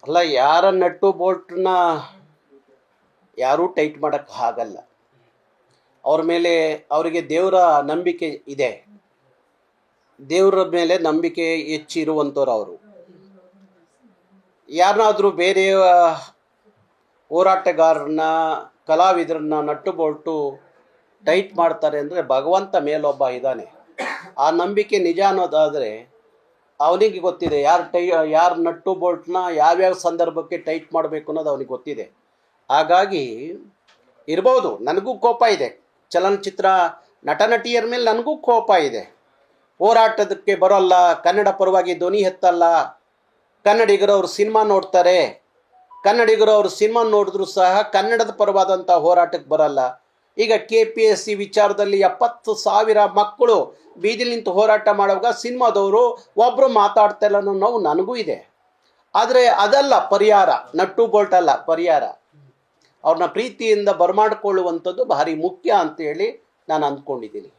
ಅಲ್ಲ, ಯಾರ ನಟ್ಟು ಬೋಲ್ಟ್ನ ಯಾರೂ ಟೈಟ್ ಮಾಡೋಕ್ಕೆ ಆಗಲ್ಲ. ಅವ್ರ ಮೇಲೆ ಅವರಿಗೆ ದೇವರ ನಂಬಿಕೆ ಇದೆ, ದೇವರ ಮೇಲೆ ನಂಬಿಕೆ ಹೆಚ್ಚಿರುವಂಥವ್ರು ಅವರು. ಯಾರನ್ನಾದರೂ ಬೇರೆ ಹೋರಾಟಗಾರರನ್ನ, ಕಲಾವಿದರನ್ನ ನಟ್ಟು ಬೋಲ್ಟು ಟೈಟ್ ಮಾಡ್ತಾರೆ ಅಂದರೆ ಭಗವಂತ ಮೇಲೊಬ್ಬ ಇದ್ದಾನೆ. ಆ ನಂಬಿಕೆ ನಿಜ ಅನ್ನೋದಾದರೆ ಅವನಿಗೆ ಗೊತ್ತಿದೆ ಯಾರು ನಟ್ಟು ಬೋಲ್ಟ್ನ ಯಾವ್ಯಾವ ಸಂದರ್ಭಕ್ಕೆ ಟೈಟ್ ಮಾಡಬೇಕು ಅನ್ನೋದು ಅವನಿಗೆ ಗೊತ್ತಿದೆ. ಹಾಗಾಗಿ ಇರ್ಬೋದು, ನನಗೂ ಕೋಪ ಇದೆ, ಚಲನಚಿತ್ರ ನಟ ನಟಿಯರ ಮೇಲೆ ನನಗೂ ಕೋಪ ಇದೆ. ಹೋರಾಟದಕ್ಕೆ ಬರೋಲ್ಲ, ಕನ್ನಡ ಪರವಾಗಿ ಧ್ವನಿ ಎತ್ತಲ್ಲ, ಕನ್ನಡಿಗರು ಅವ್ರ ಸಿನಿಮಾ ನೋಡ್ತಾರೆ, ಕನ್ನಡಿಗರು ಅವ್ರ ಸಿನಿಮಾ ನೋಡಿದ್ರು ಸಹ ಕನ್ನಡದ ಪರವಾದಂಥ ಹೋರಾಟಕ್ಕೆ ಬರಲ್ಲ. ಈಗ KPSC ವಿಚಾರದಲ್ಲಿ 70,000 ಮಕ್ಕಳು ಬೀದಿಲಿ ನಿಂತು ಹೋರಾಟ ಮಾಡುವಾಗ ಸಿನಿಮಾದವರು ಒಬ್ಬರು ಮಾತಾಡ್ತಾ ಇಲ್ಲ ಅನ್ನೋ ನೋವು ನನಗೂ ಇದೆ. ಆದರೆ ಅದಲ್ಲ ಪರಿಹಾರ, ನಟ್ಟು ಬೋಲ್ಟ್ ಅಲ್ಲ ಪರಿಹಾರ. ಅವ್ರನ್ನ ಪ್ರೀತಿಯಿಂದ ಬರಮಾಡಿಕೊಳ್ಳುವಂಥದ್ದು ಭಾರಿ ಮುಖ್ಯ ಅಂತೇಳಿ ನಾನು ಅಂದ್ಕೊಂಡಿದ್ದೀನಿ.